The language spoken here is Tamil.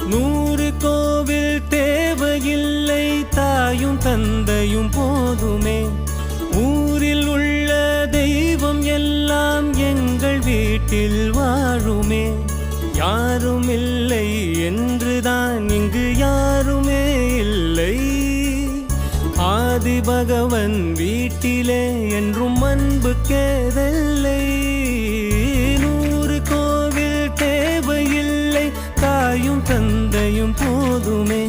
100 கோவில் தேவையில்லை, தாயும் தந்தையும் போதுமே. ஊரில் உள்ள தெய்வம் எல்லாம் எங்கள் வீட்டில் வாழுமே. யாரும் இல்லை என்றுதான் இங்கு யாருமே இல்லை. ஆதி பகவன் வீட்டிலே என்றும் அன்பு கேதல்லை. 100 கோவில் தேவையில்லை, தாயும் தந்தையும் போதுமே.